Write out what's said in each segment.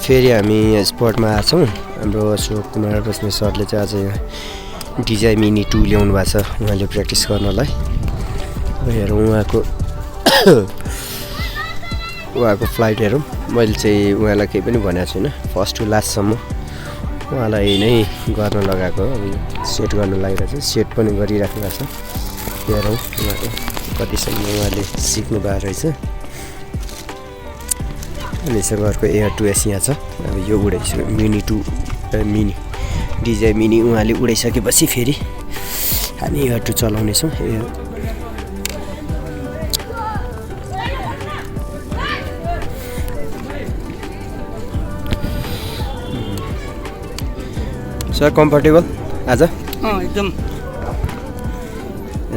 फेरि हामी स्पटमा आछौँ। हाम्रो अशोक कुमार बस्नेत सरले चाहिँ आज यहाँ DJI मिनी 2 ल्याउनु भएको छ उहाँले प्र्याक्टिस गर्नलाई। हेरौँ उहाँको फ्लाइट हेरौँ। मैले चाहिँ उहाँलाई केही पनि भनेको छुइनँ, फर्स्ट टु लास्टसम्म उहाँलाई नै गर्न लगाएको। अब सेट गर्न लागिरहेको छ, सेट पनि गरिराख्नु भएको छ। हेरौँ उहाँको कतिसम्म उहाँले सिक्नु भएको रहेछ। अनि यसको अर्को एयर 2S यहाँ छ। अब यो उडाइसक्यो मिनी 2 मिनी DJI मिनी उहाँले उडाइसकेपछि फेरि हामी एयर 2 चलाउनेछौँ। सर कम्फर्टेबल आज? एकदम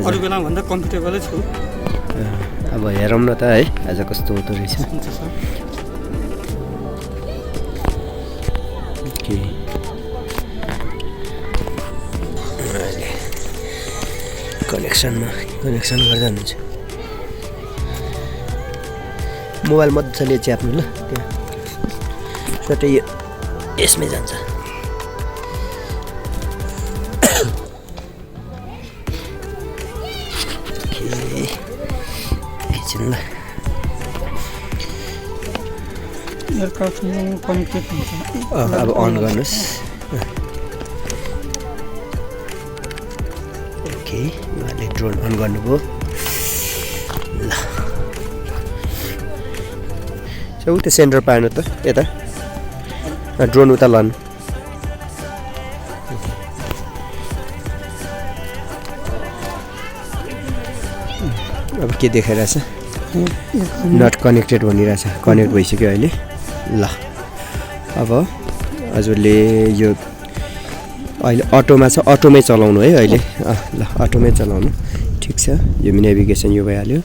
अरू बेला भन्दा कम्फर्टेबलै छु। अब हेरौँ न त है आज कस्तो हुँदो रहेछ। कनेक्सन गर्दा हुन्छ। मोबाइल मजाले च्याप्नु ल, त्यहाँ सट्टै यो यसमै जान्छ। ल एयरक्राफ्ट कनेक्टेड हुन्छ। अब अन गर्नुहोस्। ओके उहाँले ड्रोन अन गर्नुभयो। ल उता सेन्टर पार्नु त, यता ड्रोन उता लानु। अब के देखाइरहेछ? Not connected भनिरहेछ। कनेक्ट भइसक्यो अहिले। ल अब हजुरले यो अहिले अटोमा छ, अटोमै चलाउनु है अहिले। ल अटोमै चलाउनु, ठिक छ। यो नेभिगेसन यो भइहाल्यो।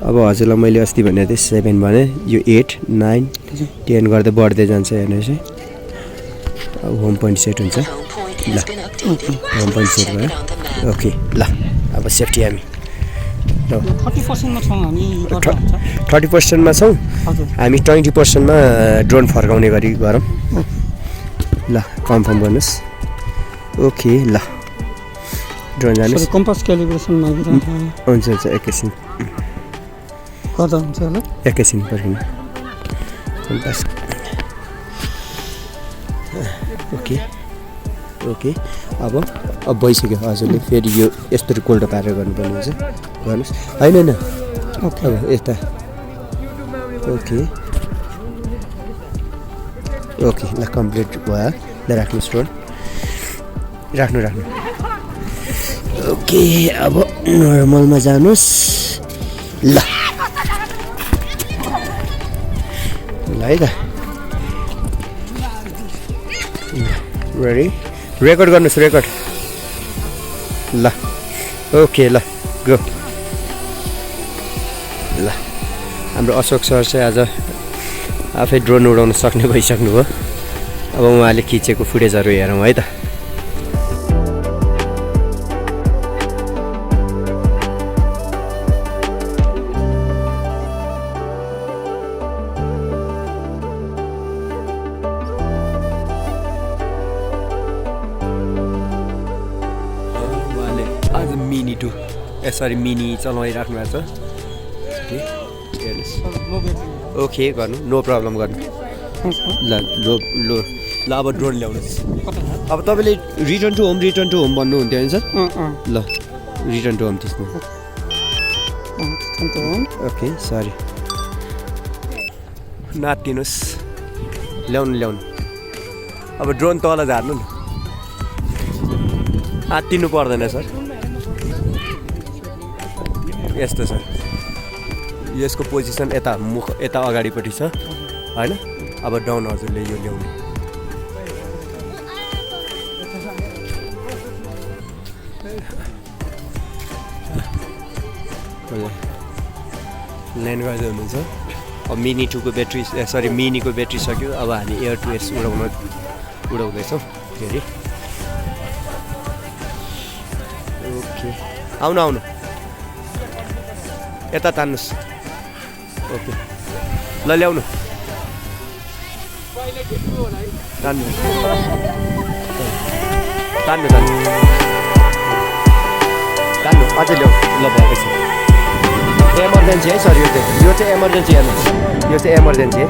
अब हजुरलाई मैले अस्ति भनेको थिएँ 7 भने, यो 8 9 10 गर्दै बढ्दै जान्छ। हेर्नुहोस् है, अब होम पोइन्ट सेट हुन्छ। ल होम पोइन्ट सेट भयो। ओके ल अब सेफ्टी हामी 30%मा छौँ हामी। 30%मा छौँ हामी। 20%मा ड्रोन फर्काउने गरी गरौँ। ल कन्फर्म गर्नुहोस्। ओके ल ड्रोन जानुहोस्। कम्पास क्यालिब्रेसन हुन्छ एकैछिन गर्दा हुन्छ होला। एकैछिन पर्खिनु। कम्पास ओके अब भइसक्यो। हजुरले फेरि यो यस्तो कोल्टो पारेर गर्नुपर्ने हुन्छ। गर्नुहोस्। होइन ओके अब यता। ओके ल कम्प्लिट भयो। ल राख्नुहोस् ड्रोन, राख्नु। ओके अब नर्मलमा जानुहोस्। ल है त रेडी? रेकर्ड गर्नुहोस्, रेकर्ड। ल ओके ल गो। ल हाम्रो अशोक सर चाहिँ आज आफै ड्रोन उडाउन सक्ने भइसक्नु भयो। अब उहाँले खिचेको फुटेजहरू हेरौँ है त। आज मिनी 2 मिनी चलाइराख्नु भएको छ। ओके गर्नु, नो प्रब्लम गर्नु। ल अब ड्रोन ल्याउनुहोस्। अब तपाईँले रिटर्न टु होम भन्नुहुन्थ्यो होइन सर? ल रिटर्न टु होम त्यसमा। ओके सरी नातिनुहोस्। ल्याउनु। अब ड्रोन तल झार्नु न, आत्तिनु पर्दैन सर। यस्तो छ, यसको पोजिसन यता मुख यता अगाडिपट्टि छ होइन। अब डाउन हजुरले यो ल्याउनु। ल्यान्ड गर्दै हुनुहुन्छ। अब मिनी 2 को ब्याट्री मिनीको ब्याट्री सक्यो। अब हामी एयर 2S उडाउँदैछौँ फेरि। ओके आउनु यता तान्नुहोस्। ओके ल ल्याउनु। तान्नु तान्नु तान्नु तान्नु अझै ल्याऊ ल भएकै छ एमर्जेन्सी है सर यो चाहिँ एमर्जेन्सी हेर्नुहोस् यो चाहिँ एमर्जेन्सी है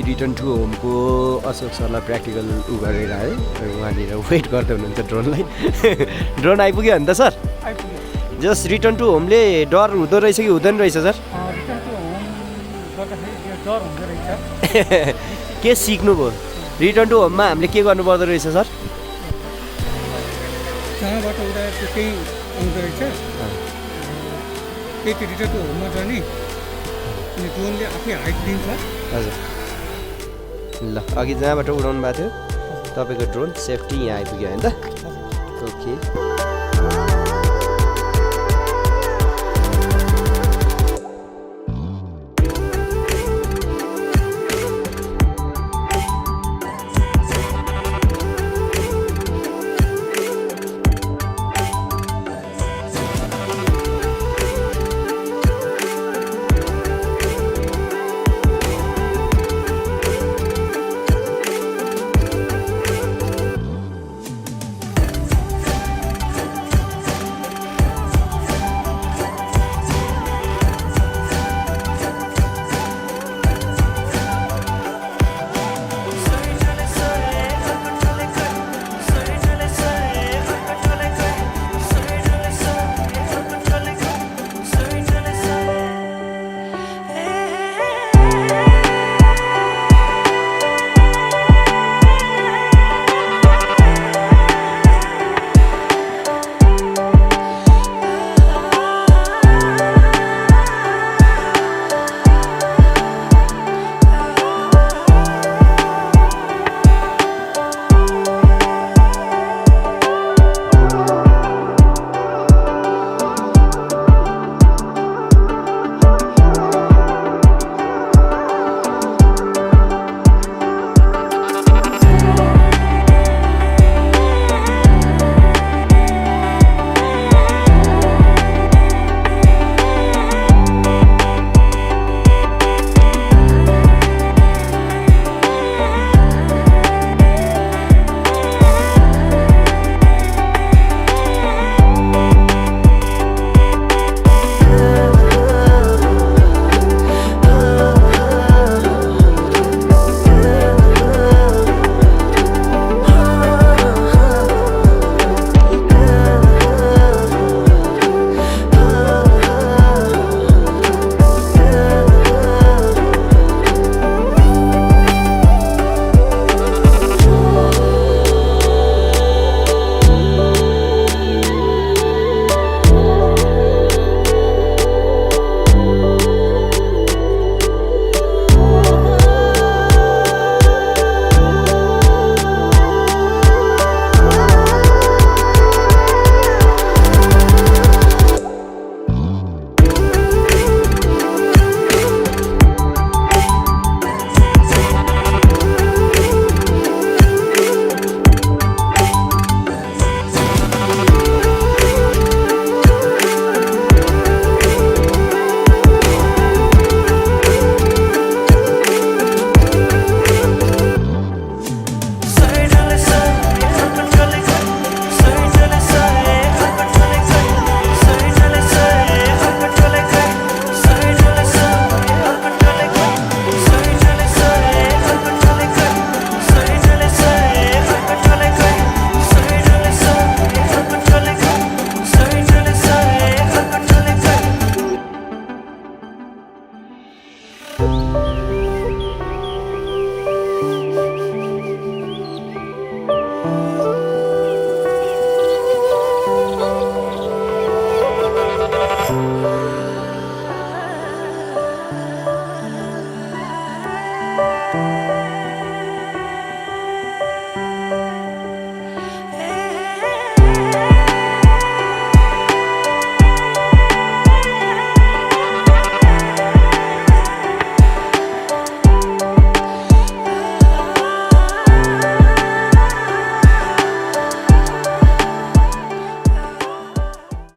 रिटर्न टु होमको अशोक सरलाई प्र्याक्टिकल उ गरेर है उहाँनिर वेट गर्दै हुनुहुन्छ ड्रोनलाई ड्रोन आइपुग्यो भने त सर जस्ट रिटर्न टु होमले डर हुँदो रहेछ कि हुँदैन रहेछ सर रिटर्न टु होम गर्दाखेरि डर हुँदो रहेछ के सिक्नुभयो रिटर्न टु होममा हामीले के गर्नुपर्दो रहेछ सर जहाँबाट उडाएको केही आउँदो रहेछ त्यही रिटर्न टु होममा जाने अनि ड्रोनले आफै हाइट दिन्छ हजुर ल अघि जहाँबाट उडाउनु भएको थियो तपाईँको ड्रोन सेफ्टी यहाँ आइपुग्यो होइन त ओके